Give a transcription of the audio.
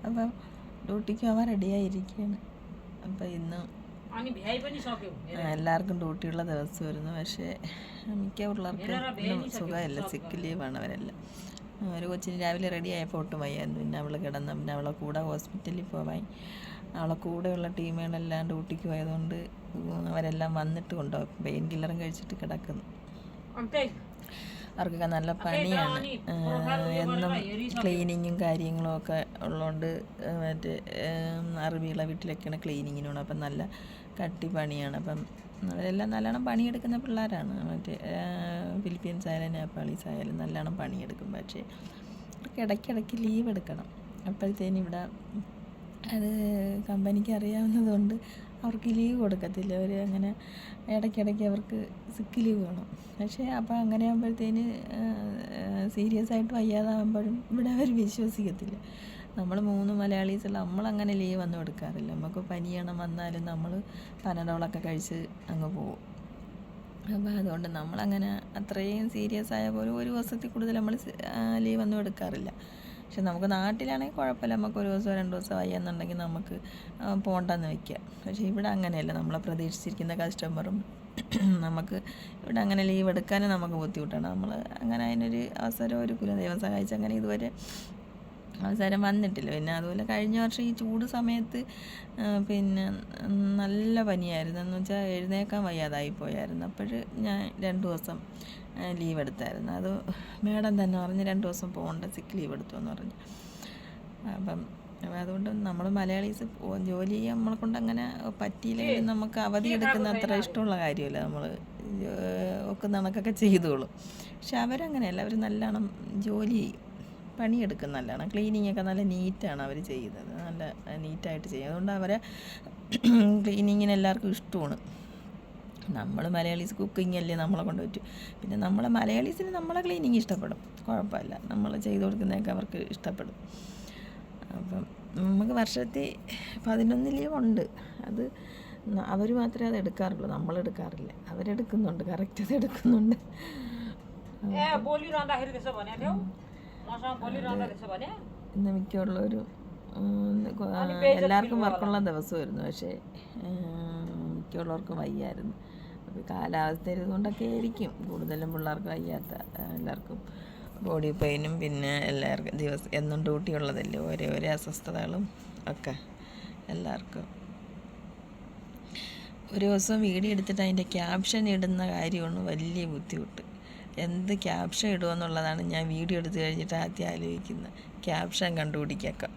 അപ്പം ഡ്യൂട്ടിക്ക് പോകാൻ റെഡിയായിരിക്കുകയാണ്. അപ്പം ഇന്ന് എല്ലാവർക്കും ഡ്യൂട്ടിയുള്ള ദിവസമായിരുന്നു. പക്ഷേ മിക്ക പിള്ളേർക്കും സുഖമില്ല, സിക്ക് ലീവാണ് അവരെല്ലാം. ഒരു കൊച്ചിന് രാവിലെ റെഡി ആയപ്പോൾ ഒട്ടും വയ്യായിരുന്നു. പിന്നെ അവൾ കിടന്നു. പിന്നെ അവളെ കൂടെ ഹോസ്പിറ്റലിൽ പോവാൻ അവളെ കൂടെയുള്ള ടീമുകളെല്ലാം ഡ്യൂട്ടിക്ക് പോയതുകൊണ്ട് അവരെല്ലാം വന്നിട്ട് കൊണ്ടുപോകും. പെയിൻ കില്ലറും കഴിച്ചിട്ട് കിടക്കുന്നു. അവർക്കൊക്കെ നല്ല പണിയാണ്. എന്നും ക്ലീനിങ്ങും കാര്യങ്ങളും ഒക്കെ ഉള്ളതുകൊണ്ട് മറ്റേ അറബികളെ വീട്ടിലൊക്കെയാണ് ക്ലീനിങ്ങിന് പോകണം. അപ്പം നല്ല കട്ടി പണിയാണ്. അപ്പം അവരെല്ലാം നല്ലോണം പണിയെടുക്കുന്ന പിള്ളേരാണ്. മറ്റേ ഫിലിപ്പീൻസ് ആയാലും നേപ്പാളീസ് ആയാലും നല്ലോണം പണിയെടുക്കും. പക്ഷേ അവർക്ക് ഇടയ്ക്കിടയ്ക്ക് ലീവ് എടുക്കണം. അപ്പോഴത്തേനും ഇവിടെ അത് കമ്പനിക്ക് അറിയാവുന്നതുകൊണ്ട് അവർക്ക് ലീവ് കൊടുക്കത്തില്ല. അവർ അങ്ങനെ ഇടയ്ക്കിടയ്ക്ക് അവർക്ക് സിക്ക് ലീവ് വേണം. പക്ഷേ അപ്പോൾ അങ്ങനെ ആകുമ്പോഴത്തേന് സീരിയസ് ആയിട്ട് വയ്യാതാകുമ്പോഴും ഇവിടെ അവർ വിശ്വസിക്കത്തില്ല. നമ്മൾ 3 മലയാളീസുള്ള നമ്മളങ്ങനെ ലീവ് ഒന്നും എടുക്കാറില്ല. നമുക്ക് പനിയണം വന്നാലും നമ്മൾ പനഡോളൊക്കെ കഴിച്ച് അങ്ങ് പോകും. അപ്പോൾ അതുകൊണ്ട് നമ്മളങ്ങനെ അത്രയും സീരിയസ് ആയ പോലും ഒരു ദിവസത്തിൽ കൂടുതൽ നമ്മൾ ലീവ് ഒന്നും എടുക്കാറില്ല. പക്ഷെ നമുക്ക് നാട്ടിലാണെങ്കിൽ കുഴപ്പമില്ല. നമുക്ക് ഒരു ദിവസമോ 2 ദിവസമോ വയ്യെന്നുണ്ടെങ്കിൽ നമുക്ക് പോകണ്ടെന്ന് വയ്ക്കുക. പക്ഷേ ഇവിടെ അങ്ങനെയല്ല. നമ്മളെ പ്രതീക്ഷിച്ചിരിക്കുന്ന കസ്റ്റമറും നമുക്ക് ഇവിടെ അങ്ങനെ ലീവ് എടുക്കാനും നമുക്ക് ബുദ്ധിമുട്ടാണ്. നമ്മൾ അങ്ങനെ അതിനൊരു അവസരം ഒരുക്കില്ല. ദൈവം സഹായിച്ച് അങ്ങനെ ഇതുവരെ അവസരം വന്നിട്ടില്ല. പിന്നെ അതുപോലെ കഴിഞ്ഞ വർഷം ഈ ചൂട് സമയത്ത് പിന്നെ നല്ല പനിയായിരുന്നു. എന്ന് വെച്ചാൽ എഴുന്നേക്കാൻ വയ്യാതായി പോയായിരുന്നു. അപ്പോൾ ഞാൻ 2 ദിവസം ലീവ് എടുത്തായിരുന്നു. അത് മേഡം തന്നെ പറഞ്ഞ് 2 ദിവസം പോകണ്ട, സിക്ക് ലീവ് എടുത്തു എന്ന് പറഞ്ഞു. അപ്പം അതുകൊണ്ട് നമ്മൾ മലയാളീസ് ജോലി ചെയ്യാൻ നമ്മളെ കൊണ്ട് അങ്ങനെ പറ്റിയില്ലെങ്കിൽ നമുക്ക് അവധി എടുക്കുന്ന അത്ര ഇഷ്ടമുള്ള കാര്യമല്ല. നമ്മൾ ഒക്കെ കണക്കൊക്കെ ചെയ്തോളും. പക്ഷെ അവരങ്ങനെയല്ല. അവർ നല്ലോണം ജോലി പണിയെടുക്കും. നല്ലോണം ക്ലീനിങ്ങൊക്കെ നല്ല നീറ്റാണ് അവർ ചെയ്യുന്നത്. നല്ല നീറ്റായിട്ട് ചെയ്യും. അതുകൊണ്ട് അവരെ ക്ലീനിങ്ങിന് എല്ലാവർക്കും ഇഷ്ടമാണ്. നമ്മൾ മലയാളീസ് കുക്കിംഗ് അല്ലേ നമ്മളെ കൊണ്ട് പറ്റും. പിന്നെ നമ്മളെ മലയാളീസിന് നമ്മളെ ക്ലീനിങ് ഇഷ്ടപ്പെടും, കുഴപ്പമില്ല. നമ്മൾ ചെയ്ത് കൊടുക്കുന്നതൊക്കെ അവർക്ക് ഇഷ്ടപ്പെടും. അപ്പം നമുക്ക് വർഷത്തിൽ 11 ലീവുണ്ട്. അത് അവർ മാത്രമേ അത് എടുക്കാറുള്ളൂ, നമ്മളെടുക്കാറില്ല. അവരെടുക്കുന്നുണ്ട്, കറക്റ്റ് അത് എടുക്കുന്നുണ്ട്. ഇന്ന് മിക്കുള്ളൊരു എല്ലാവർക്കും വർക്കുള്ള ദിവസമായിരുന്നു. പക്ഷേ മിക്കുള്ളവർക്കും വയ്യായിരുന്നു. അപ്പോൾ കാലാവസ്ഥ ഇതുകൊണ്ടൊക്കെ ആയിരിക്കും കൂടുതലും പിള്ളേർക്ക് വയ്യാത്ത. എല്ലാവർക്കും ബോഡി പെയിനും പിന്നെ എല്ലാവർക്കും ദിവസം എന്നും ഡ്യൂട്ടി ഉള്ളതല്ലേ, ഓരോ അസ്വസ്ഥതകളും ഒക്കെ എല്ലാവർക്കും. ഒരു ദിവസം വീഡിയോ എടുത്തിട്ട് അതിൻ്റെ ക്യാപ്ഷൻ ഇടുന്ന കാര്യമാണ് വലിയ ബുദ്ധിമുട്ട്. എന്ത് ക്യാപ്ഷൻ ഇടുമെന്നുള്ളതാണ് ഞാൻ വീഡിയോ എടുത്ത് കഴിഞ്ഞിട്ട് ആദ്യം ആലോചിക്കുന്നത്. ക്യാപ്ഷൻ കണ്ടുപിടിക്കാം.